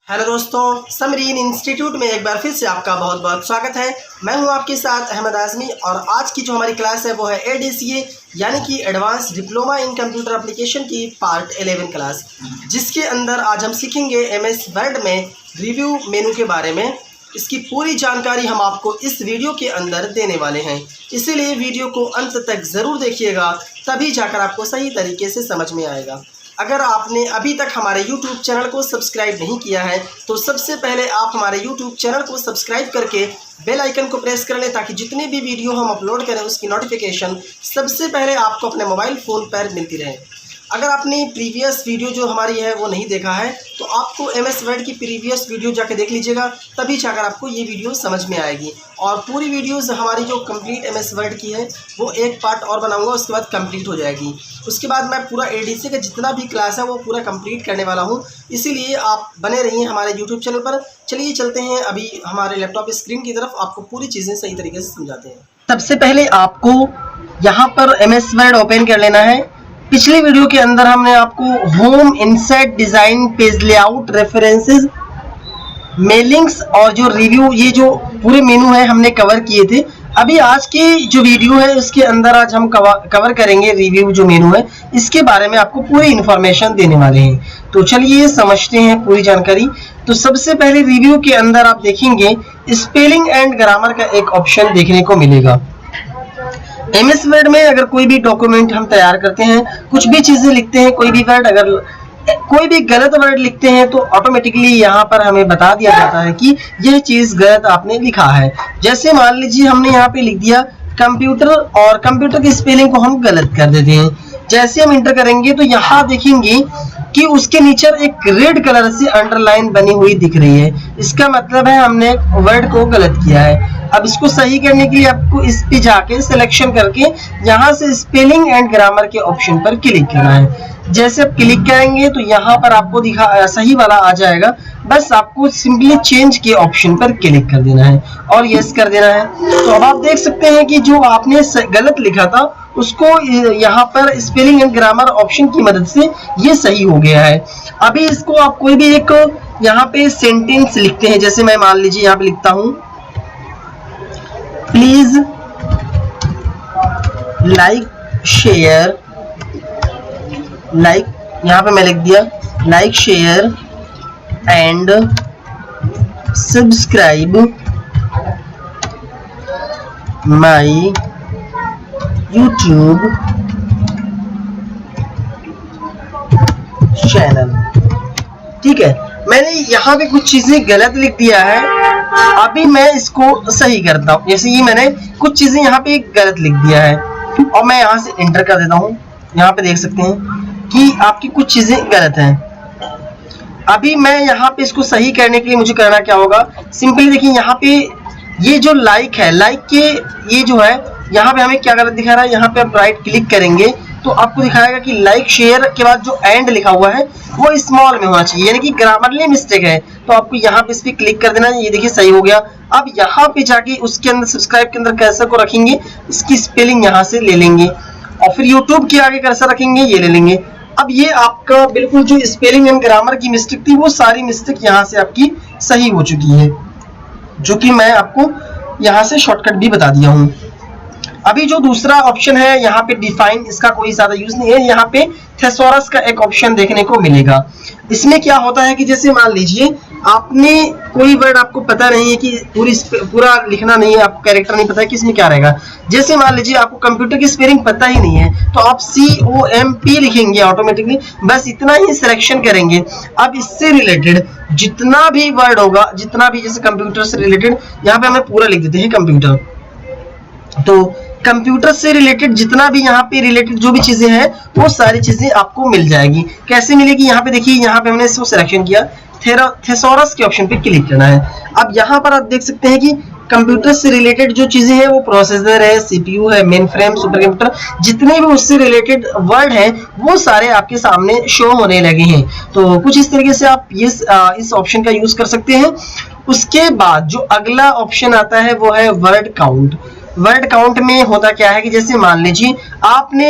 Hello दोस्तों, Samreen institute में एक बार फिर से आपका बहुत बहुत स्वागत है। मैं हूं आपके साथ अहमद आज़मी और आज की जो हमारी क्लास है वो है ADCA यानी कि advance diploma in computer application की पार्ट 11 क्लास, जिसके अंदर आज हम सीखेंगे MS वर्ड में रिव्यू मेनू के बारे में। इसकी पूरी जानकारी हम आपको इस वीडियो के अंदर देने वाले हैं, इसीलिए वीडियो को अंत तक ज़रूर देखिएगा, तभी जाकर आपको सही तरीके से समझ में आएगा। अगर आपने अभी तक हमारे YouTube चैनल को सब्सक्राइब नहीं किया है तो सबसे पहले आप हमारे YouTube चैनल को सब्सक्राइब करके बेल आइकन को प्रेस कर लें, ताकि जितने भी वीडियो हम अपलोड करें उसकी नोटिफिकेशन सबसे पहले आपको अपने मोबाइल फ़ोन पर मिलती रहे। अगर आपने प्रीवियस वीडियो जो हमारी है वो नहीं देखा है तो आपको MS वर्ड की प्रीवियस वीडियो जाके देख लीजिएगा, तभी जाकर आपको ये वीडियो समझ में आएगी। और पूरी वीडियोस हमारी जो कंप्लीट MS वर्ड की है वो एक पार्ट और बनाऊंगा, उसके बाद कंप्लीट हो जाएगी। उसके बाद मैं पूरा ADCA का जितना भी क्लास है वो पूरा कंप्लीट करने वाला हूँ, इसीलिए आप बने रहिए हमारे YouTube चैनल पर। चलिए चलते हैं अभी हमारे लैपटॉप स्क्रीन की तरफ, आपको पूरी चीज़ें सही तरीके से समझाते हैं। सबसे पहले आपको यहाँ पर MS वर्ड ओपन कर लेना है। पिछले वीडियो के अंदर हमने आपको home, insert, design, page layout, references, mailings और जो रिव्यू, ये जो पूरे मेनू है हमने कवर किए थे। अभी आज की जो वीडियो है उसके अंदर आज हम कवर करेंगे रिव्यू जो मेनू है, इसके बारे में आपको पूरी इन्फॉर्मेशन देने वाले हैं। तो चलिए समझते हैं पूरी जानकारी। तो सबसे पहले रिव्यू के अंदर आप देखेंगे स्पेलिंग एंड ग्रामर का एक ऑप्शन देखने को मिलेगा। MS वर्ड में अगर कोई भी डॉक्यूमेंट हम तैयार करते हैं, कुछ भी चीजें लिखते हैं, कोई भी वर्ड अगर कोई भी गलत वर्ड लिखते हैं तो ऑटोमेटिकली यहाँ पर हमें बता दिया जाता है कि यह चीज गलत आपने लिखा है। जैसे मान लीजिए हमने यहाँ पे लिख दिया कंप्यूटर और कंप्यूटर की स्पेलिंग को हम गलत कर देते हैं। जैसे हम इंटर करेंगे तो यहाँ देखेंगे कि उसके नीचे एक रेड कलर से अंडरलाइन बनी हुई दिख रही है। इसका मतलब है हमने वर्ड को गलत किया है। अब इसको सही करने के लिए आपको इस पे जाके सिलेक्शन करके यहाँ से स्पेलिंग एंड ग्रामर के ऑप्शन पर क्लिक करना है। जैसे आप क्लिक करेंगे तो यहाँ पर आपको सही वाला आ जाएगा। बस आपको सिंपली चेंज के ऑप्शन पर क्लिक कर देना है और यस कर देना है। तो अब आप देख सकते हैं कि जो आपने गलत लिखा था उसको यहाँ पर स्पेलिंग एंड ग्रामर ऑप्शन की मदद से ये सही हो गया है। अभी इसको आप कोई भी एक यहाँ पे सेंटेंस लिखते हैं। जैसे मैं मान लीजिए यहाँ पे लिखता हूँ, प्लीज लाइक शेयर, लाइक यहाँ पे मैं लिख दिया like share and subscribe my YouTube channel. ठीक है, मैंने यहाँ पे कुछ चीजें गलत लिख दिया है, अभी मैं इसको सही करता हूँ। जैसे ये मैंने कुछ चीजें यहाँ पे गलत लिख दिया है और मैं यहाँ से इंटर कर देता हूँ। यहाँ पे देख सकते हैं कि आपकी कुछ चीजें गलत हैं। अभी मैं यहाँ पे इसको सही करने के लिए मुझे करना क्या होगा, सिंपली देखिए यहाँ पे ये जो लाइक है, लाइक के ये जो है यहाँ पे हमें क्या गलत दिखा रहा है। यहाँ पे आप राइट क्लिक करेंगे तो आपको दिखाएगा कि लाइक शेयर के बाद जो एंड लिखा हुआ है वो स्मॉल में होना चाहिए, यानी कि ग्रामरली मिस्टेक है। तो आपको यहाँ पे इस पे क्लिक कर देना है। ये देखिए सही हो गया। अब यहाँ पे जाके उसके अंदर सब्सक्राइब के अंदर कर्सर को रखेंगे, इसकी स्पेलिंग यहाँ से ले लेंगे और फिर यूट्यूब के आगे कर्सर रखेंगे, ये ले लेंगे। अब ये आपका बिल्कुल जो स्पेलिंग एंड ग्रामर की मिस्टेक थी वो सारी मिस्टेक यहाँ से आपकी सही हो चुकी है, जो कि मैं आपको यहाँ से शॉर्टकट भी बता दिया हूँ। अभी जो दूसरा ऑप्शन है यहाँ पे डिफाइन, इसका कोई ज्यादा यूज नहीं है। यहाँ पे थेसोरस का एक ऑप्शन देखने को मिलेगा। इसमें क्या होता है कि जैसे मान लीजिए आपने कोई वर्ड आपको पता नहीं है कि पूरा लिखना नहीं है, आपको कैरेक्टर नहीं पता है कि इसमें क्या रहेगा। जैसे मान लीजिए आपको कंप्यूटर की स्पेलिंग पता ही नहीं है तो आप COMP लिखेंगे ऑटोमेटिकली, बस इतना ही सिलेक्शन करेंगे। अब इससे रिलेटेड जितना भी वर्ड होगा, जितना भी जैसे कंप्यूटर से रिलेटेड, यहाँ पे हमें पूरा लिख देते हैं कंप्यूटर। तो कंप्यूटर से रिलेटेड जितना भी यहाँ पे रिलेटेड जो भी चीजें हैं वो सारी चीजें आपको मिल जाएगी। कैसे मिलेगी, यहाँ पे देखिए, यहाँ पे हमने इसको सिलेक्शन किया, थेसोरस के ऑप्शन पे क्लिक करना है। अब यहाँ पर आप देख सकते हैं कि कंप्यूटर से रिलेटेड जो चीजें हैं वो प्रोसेसर है, CPU है, मेन फ्रेम, सुपर कंप्यूटर, जितने भी उससे रिलेटेड वर्ड हैं वो सारे आपके सामने शो होने लगे हैं। तो कुछ इस तरीके से आप इस ऑप्शन का यूज कर सकते हैं। उसके बाद जो अगला ऑप्शन आता है वो है वर्ड काउंट। वर्ड काउंट में होता क्या है कि जैसे मान लीजिए आपने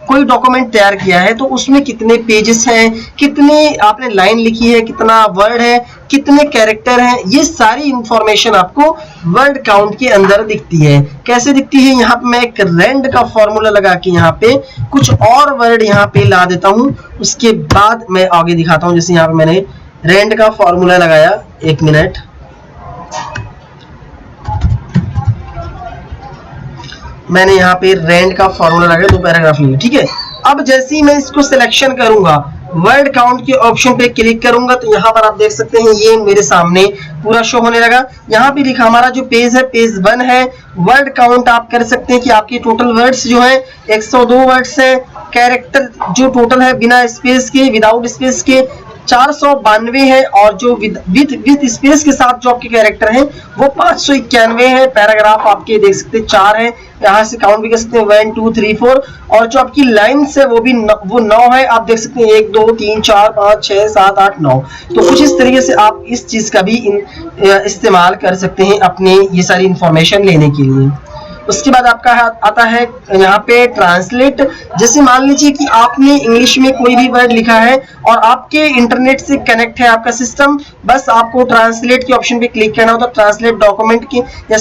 कोई डॉक्यूमेंट तैयार किया है तो उसमें कितने पेजेस हैं, कितने आपने लाइन लिखी है, कितना वर्ड है, कितने कैरेक्टर हैं, ये सारी इंफॉर्मेशन आपको वर्ड काउंट के अंदर दिखती है। कैसे दिखती है, यहाँ पे मैं एक रेंड का फॉर्मूला लगा के यहाँ पे कुछ और वर्ड यहाँ पे ला देता हूँ, उसके बाद मैं आगे दिखाता हूँ। जैसे यहाँ पे मैंने रेंड का फॉर्मूला लगाया, 1 मिनट, मैंने यहाँ पे रेंड का फॉर्मूला लगाया, 2 पैराग्राफ लिए, ठीक है। अब जैसे ही मैं इसको सिलेक्शन करूंगा, वर्ड काउंट के ऑप्शन पे क्लिक करूंगा तो यहाँ पर आप देख सकते हैं ये मेरे सामने पूरा शो होने लगा। यहाँ पे लिखा हमारा जो पेज है, पेज 1 है। वर्ड काउंट आप कर सकते हैं कि आपके टोटल वर्ड्स जो है 102 वर्ड्स है। कैरेक्टर जो टोटल है बिना स्पेस के, विदाउट स्पेस के 492 है, और जो विद स्पेस के साथ जो आपके कैरेक्टर हैं वो 591 है। पैराग्राफ आपके देख सकते हैं 4 है, यहाँ से काउंट भी कर सकते हैं 1 2 3 4, और जो आपकी लाइन्स है वो भी 9 है। आप देख सकते हैं 1 2 3 4 5 6 7 8 9। तो कुछ इस तरीके से आप इस चीज का भी इस्तेमाल कर सकते हैं अपने ये सारी इंफॉर्मेशन लेने के लिए। उसके बाद आपका आता है यहाँ पे ट्रांसलेट। जैसे मान लीजिए कि आपने इंग्लिश में कोई भी वर्ड लिखा है और आपके इंटरनेट से कनेक्ट है आपका सिस्टम, बस आपको ट्रांसलेट के ऑप्शन पे क्लिक करना हो तो ट्रांसलेट डॉक्यूमेंट के या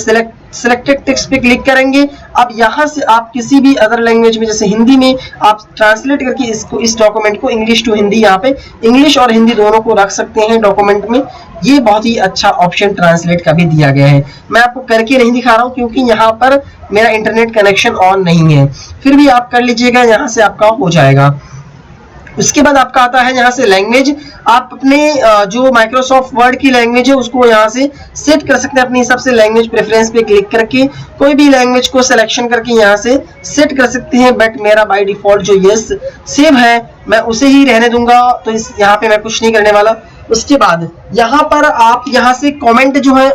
सिलेक्टेड टेक्स्ट पे क्लिक करेंगे। अब यहाँ से आप किसी भी अदर लैंग्वेज में, जैसे हिंदी में, आप ट्रांसलेट करके इस डॉक्यूमेंट को इंग्लिश टू हिंदी, यहाँ पे इंग्लिश और हिंदी दोनों को रख सकते हैं डॉक्यूमेंट में। ये बहुत ही अच्छा ऑप्शन ट्रांसलेट का भी दिया गया है। मैं आपको करके नहीं दिखा रहा हूँ क्योंकि यहाँ पर मेरा इंटरनेट कनेक्शन ऑन नहीं है, फिर भी आप कर लीजिएगा, यहाँ से आपका हो जाएगा। उसके बाद आपका आता है यहाँ से लैंग्वेज। आप अपने जो माइक्रोसॉफ्ट वर्ड की लैंग्वेज है उसको यहाँ से सेट कर सकते हैं अपने हिसाब से। लैंग्वेज प्रेफरेंस पे क्लिक करके कोई भी लैंग्वेज को सिलेक्शन करके यहाँ से सेट कर सकते हैं, बट मेरा बाय डिफॉल्ट जो यस सेव है मैं उसे ही रहने दूंगा, तो इस यहाँ पे मैं कुछ नहीं करने वाला। उसके बाद यहाँ पर आप यहाँ से कमेंट जो है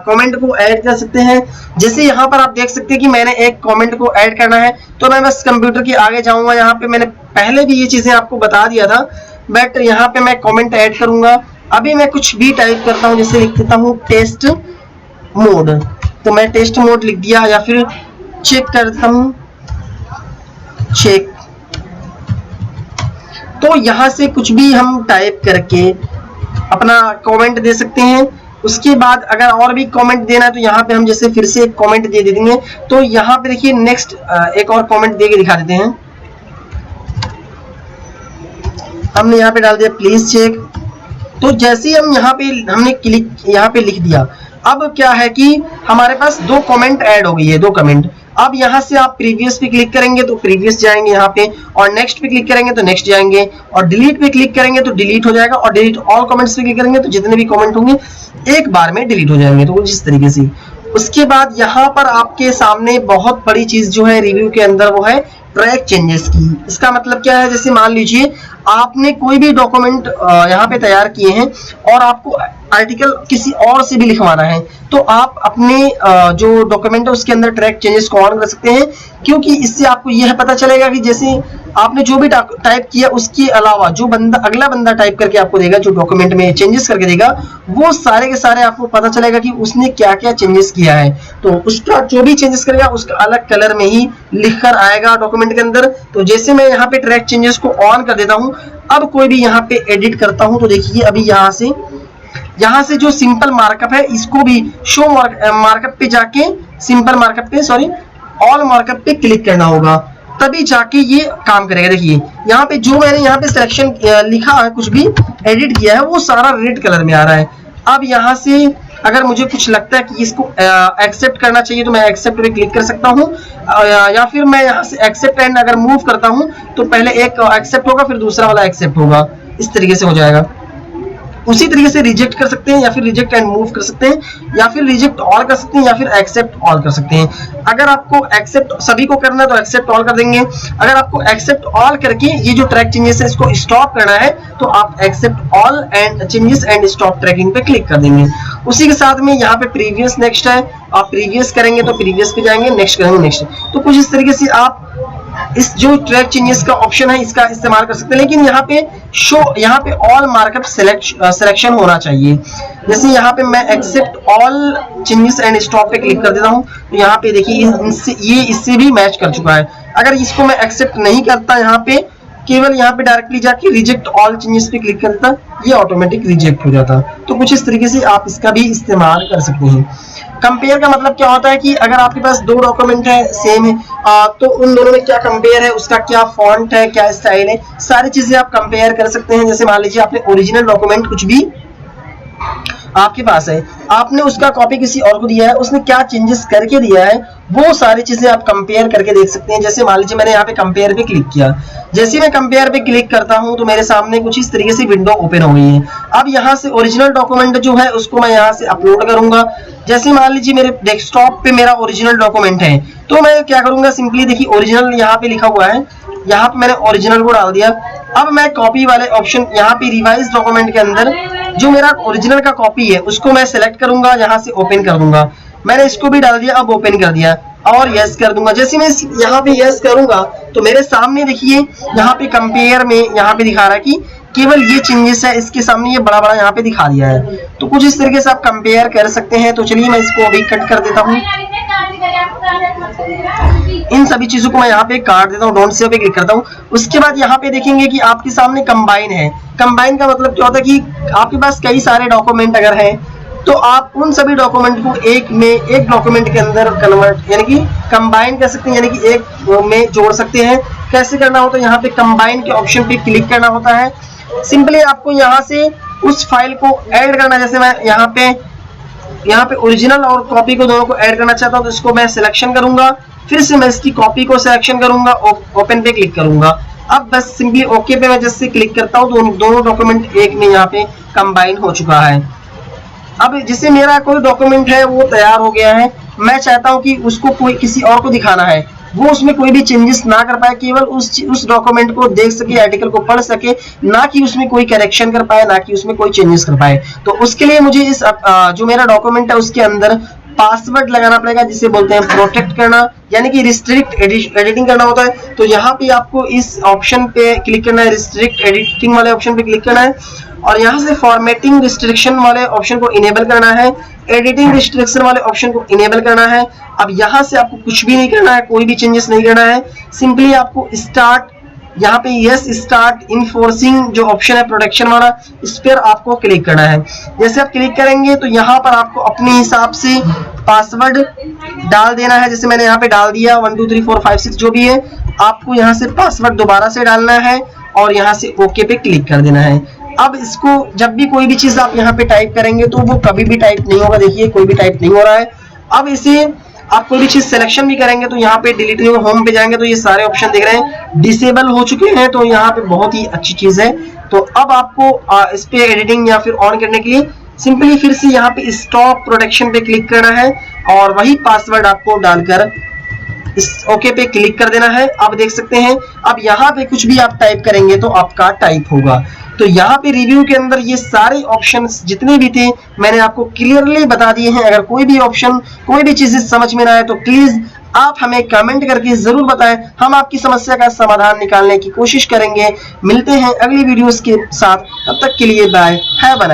कमेंट को ऐड कर सकते हैं। जैसे यहाँ पर आप देख सकते हैं कि मैंने एक कमेंट को ऐड करना है तो मैं बस कंप्यूटर के आगे जाऊंगा। यहाँ पे मैंने पहले भी ये चीजें आपको बता दिया था, बट यहाँ पे मैं कमेंट ऐड करूंगा। अभी मैं कुछ भी टाइप करता हूँ, जैसे लिख देता हूँ टेस्ट मोड, तो मैं टेस्ट मोड लिख दिया, या फिर चेक करता हूँ चेक। तो यहाँ से कुछ भी हम टाइप करके अपना कमेंट दे सकते हैं। उसके बाद अगर और भी कमेंट देना है तो यहाँ पे हम जैसे फिर से एक कमेंट दे देंगे। तो यहाँ पे देखिए नेक्स्ट एक और कमेंट दे के दिखा देते हैं। हमने यहाँ पे डाल दिया प्लीज चेक। तो जैसे ही हम हमने क्लिक यहाँ पे लिख दिया, अब क्या है कि हमारे पास 2 कमेंट ऐड हो गई है, 2 कमेंट। अब यहाँ से आप प्रीवियस पे क्लिक करेंगे तो प्रीवियस जाएंगे यहाँ पे, और नेक्स्ट पे क्लिक करेंगे तो नेक्स्ट जाएंगे, और डिलीट पे क्लिक करेंगे तो डिलीट हो जाएगा, और डिलीट ऑल कमेंट्स पे क्लिक करेंगे तो जितने भी कमेंट होंगे एक बार में डिलीट हो जाएंगे। तो जिस तरीके से उसके बाद यहाँ पर आपके सामने बहुत बड़ी चीज जो है रिव्यू के अंदर वो है ट्रैक चेंजेस की। इसका मतलब क्या है, जैसे मान लीजिए आपने कोई भी डॉक्यूमेंट यहाँ पे तैयार किए हैं और आपको आर्टिकल किसी और से भी लिखवाना है, तो आप अपने जो डॉक्यूमेंट है उसके अंदर ट्रैक चेंजेस को ऑन कर सकते हैं, क्योंकि इससे आपको यह पता चलेगा कि जैसे आपने जो भी टाइप किया उसके अलावा जो अगला बंदा टाइप करके आपको देगा, जो डॉक्यूमेंट में चेंजेस करके देगा, वो सारे के सारे आपको पता चलेगा कि उसने क्या क्या चेंजेस किया है। तो उसका जो भी चेंजेस करेगा उसका अलग कलर में ही लिख कर आएगा डॉक्यूमेंट के अंदर। तो जैसे मैं यहाँ पे ट्रैक चेंजेस को ऑन कर देता हूँ, अब कोई भी यहाँ पे एडिट करता हूँ तो देखिए अभी यहाँ से जो सिंपल मार्कअप है इसको भी शो मार्कअप पे जाके ऑल मार्कअप पे क्लिक करना होगा, तभी जाके ये काम करेगा। देखिए यहाँ पे जो मैंने यहाँ पे सिलेक्शन लिखा है, कुछ भी एडिट किया है, वो सारा रेड कलर में आ रहा है। अब यहाँ से अगर मुझे कुछ लगता है कि इसको एक्सेप्ट करना चाहिए तो मैं एक्सेप्ट पे क्लिक कर सकता हूँ, या फिर मैं यहाँ से एक्सेप्ट एंड अगर मूव करता हूँ तो पहले एक एक्सेप्ट होगा फिर दूसरा वाला एक्सेप्ट होगा, इस तरीके से हो जाएगा। उसी तरीके से रिजेक्ट कर सकते हैं, या फिर रिजेक्ट एंड मूव कर सकते हैं, या फिर रिजेक्ट ऑल कर सकते हैं, या फिर एक्सेप्ट ऑल कर सकते हैं। अगर आपको एक्सेप्ट सभी को करना है तो एक्सेप्ट ऑल कर देंगे। अगर आपको एक्सेप्ट ऑल करके ये जो ट्रैक चेंजेस है इसको स्टॉप करना है तो आप accept all and changes and stop tracking पे क्लिक कर देंगे। उसी के साथ में यहाँ पे प्रीवियस नेक्स्ट है, आप प्रीवियस करेंगे तो प्रीवियस पे जाएंगे, नेक्स्ट करेंगे नेक्स्ट। तो कुछ इस तरीके से आप इस जो ट्रैक चेंजेस का ऑप्शन है इसका इस्तेमाल कर सकते हैं। लेकिन यहाँ पे ऑल मार्कअप सिलेक्शन होना चाहिए। जैसे यहाँ पे मैं accept all changes and stop पे क्लिक कर देता हूँ तो यहाँ पे देखिए इससे भी मैच कर चुका है। अगर इसको मैं एक्सेप्ट नहीं करता यहाँ पे, केवल यहाँ पे डायरेक्टली जाके रिजेक्ट ऑल चेंजेस पे क्लिक करता, ये ऑटोमेटिक रिजेक्ट हो जाता। तो कुछ इस तरीके से आप इसका भी इस्तेमाल कर सकते हैं। कंपेयर का मतलब क्या होता है कि अगर आपके पास दो डॉक्यूमेंट है सेम है, तो उन दोनों में क्या कंपेयर है, उसका क्या फॉन्ट है, क्या स्टाइल है, सारी चीजें आप कंपेयर कर सकते हैं। जैसे मान लीजिए आपने ओरिजिनल डॉक्यूमेंट कुछ भी आपके पास है, आपने उसका कॉपी किसी और को दिया है, उसने क्या चेंजेस करके दिया है, वो सारी चीजें आप कंपेयर करके देख सकते हैं। जैसे मान लीजिए मैंने यहाँ पे कंपेयर पे क्लिक किया, जैसे मैं कंपेयर पे क्लिक करता हूं तो मेरे सामने कुछ इस तरीके से विंडो ओपन हो गई है। अब यहाँ से ओरिजिनल डॉक्यूमेंट जो है उसको मैं यहाँ से अपलोड करूंगा। जैसे मान लीजिए मेरे डेस्कटॉप पे मेरा ओरिजिनल डॉक्यूमेंट है, तो मैं क्या करूंगा, सिंपली देखिए ओरिजिनल यहाँ पे लिखा हुआ है, यहाँ पे मैंने ओरिजिनल को डाल दिया। अब मैं कॉपी वाले ऑप्शन यहाँ पे रिवाइज डॉक्यूमेंट के अंदर जो मेरा ओरिजिनल का कॉपी है उसको मैं सेलेक्ट करूंगा, यहाँ से ओपन कर दूंगा। मैंने इसको भी डाल दिया, अब ओपन कर दिया और यस कर दूंगा। जैसे मैं यहाँ पे यस करूंगा तो मेरे सामने देखिए यहाँ पे कंपेयर में यहाँ पे दिखा रहा है कि केवल ये चेंजेस है, इसके सामने ये बड़ा बड़ा यहाँ पे दिखा दिया है। तो कुछ इस तरीके से आप कंपेयर कर सकते हैं। तो चलिए मैं इसको अभी कट कर देता हूँ, इन सभी चीजों को मैं यहाँ पे काट देता हूँ, डोंट सेव पे क्लिक करता हूँ। उसके बाद यहाँ पे देखेंगे कि आपके सामने कंबाइन है। कंबाइन का मतलब क्या होता है कि आपके पास कई सारे डॉक्यूमेंट अगर हैं तो आप उन सभी डॉक्यूमेंट को एक डॉक्यूमेंट के अंदर कन्वर्ट यानी कि कंबाइन कर सकते हैं, यानी कि एक में जोड़ सकते हैं। कैसे करना होता है, यहाँ पे कंबाइन के ऑप्शन पे क्लिक करना होता है। सिंपली आपको यहाँ से उस फाइल को ऐड करना, जैसे मैं यहाँ पे ओरिजिनल और कॉपी को दोनों को ऐड करना चाहता हूँ, तो इसको मैं सिलेक्शन करूंगा, फिर से मैं इसकी कॉपी को सिलेक्शन करूंगा, ओपन पे क्लिक करूंगा। अब बस सिंपली ओके पे मैं जैसे क्लिक करता हूँ तो दोनों डॉक्यूमेंट एक में यहाँ पे कंबाइन हो चुका है। अब जैसे मेरा कोई डॉक्यूमेंट है वो तैयार हो गया है, मैं चाहता हूँ कि उसको कोई किसी और को दिखाना है, वो उसमें कोई भी चेंजेस ना कर पाए, केवल उस डॉक्यूमेंट को देख सके, आर्टिकल को पढ़ सके, ना कि उसमें कोई करेक्शन कर पाए, ना कि उसमें कोई चेंजेस कर पाए। तो उसके लिए मुझे इस जो मेरा डॉक्यूमेंट है उसके अंदर पासवर्ड लगाना पड़ेगा, जिसे बोलते हैं प्रोटेक्ट करना, यानी कि रिस्ट्रिक्ट एडिटिंग करना होता है। तो यहाँ पे आपको इस ऑप्शन पे क्लिक करना है, रिस्ट्रिक्ट एडिटिंग वाले ऑप्शन पे क्लिक करना है और यहाँ से फॉर्मेटिंग रिस्ट्रिक्शन वाले ऑप्शन को इनेबल करना है, एडिटिंग रिस्ट्रिक्शन वाले ऑप्शन को इनेबल करना है। अब यहाँ से आपको कुछ भी नहीं करना है, कोई भी चेंजेस नहीं करना है, सिंपली आपको स्टार्ट, यहाँ पे यस स्टार्ट इनफोर्सिंग जो ऑप्शन है प्रोटेक्शन वाला, इस पर आपको क्लिक करना है। जैसे आप क्लिक करेंगे तो यहाँ पर आपको अपने हिसाब से पासवर्ड डाल देना है। जैसे मैंने यहाँ पे डाल दिया 1 2 3 4 5 6 जो भी है, आपको यहाँ से पासवर्ड दोबारा से डालना है और यहाँ से ओके पे क्लिक कर देना है। अब इसको जब भी कोई भी चीज आप यहाँ पे टाइप करेंगे तो वो कभी भी टाइप नहीं होगा, देखिए कोई भी टाइप नहीं हो रहा है। अब इसे आप कोई भी चीज सिलेक्शन भी करेंगे तो यहाँ पे डिलीट नहीं, होम पे जाएंगे तो ये सारे ऑप्शन दिख रहे हैं डिसेबल हो चुके हैं, तो यहाँ पे बहुत ही अच्छी चीज है। तो अब आपको इस पे एडिटिंग या फिर ऑन करने के लिए सिंपली फिर से यहाँ पे स्टॉप प्रोटेक्शन पे क्लिक करना है और वही पासवर्ड आपको डालकर इस ओके पे क्लिक कर देना है। अब देख सकते हैं, अब यहाँ पे कुछ भी आप टाइप करेंगे तो आपका टाइप होगा। तो यहाँ पे रिव्यू के अंदर ये सारे ऑप्शंस जितने भी थे मैंने आपको क्लियरली बता दिए हैं। अगर कोई भी ऑप्शन, कोई भी चीजें समझ में ना आए तो प्लीज आप हमें कमेंट करके जरूर बताएं, हम आपकी समस्या का समाधान निकालने की कोशिश करेंगे। मिलते हैं अगली वीडियोस के साथ, तब तक के लिए बाय, है बनाए।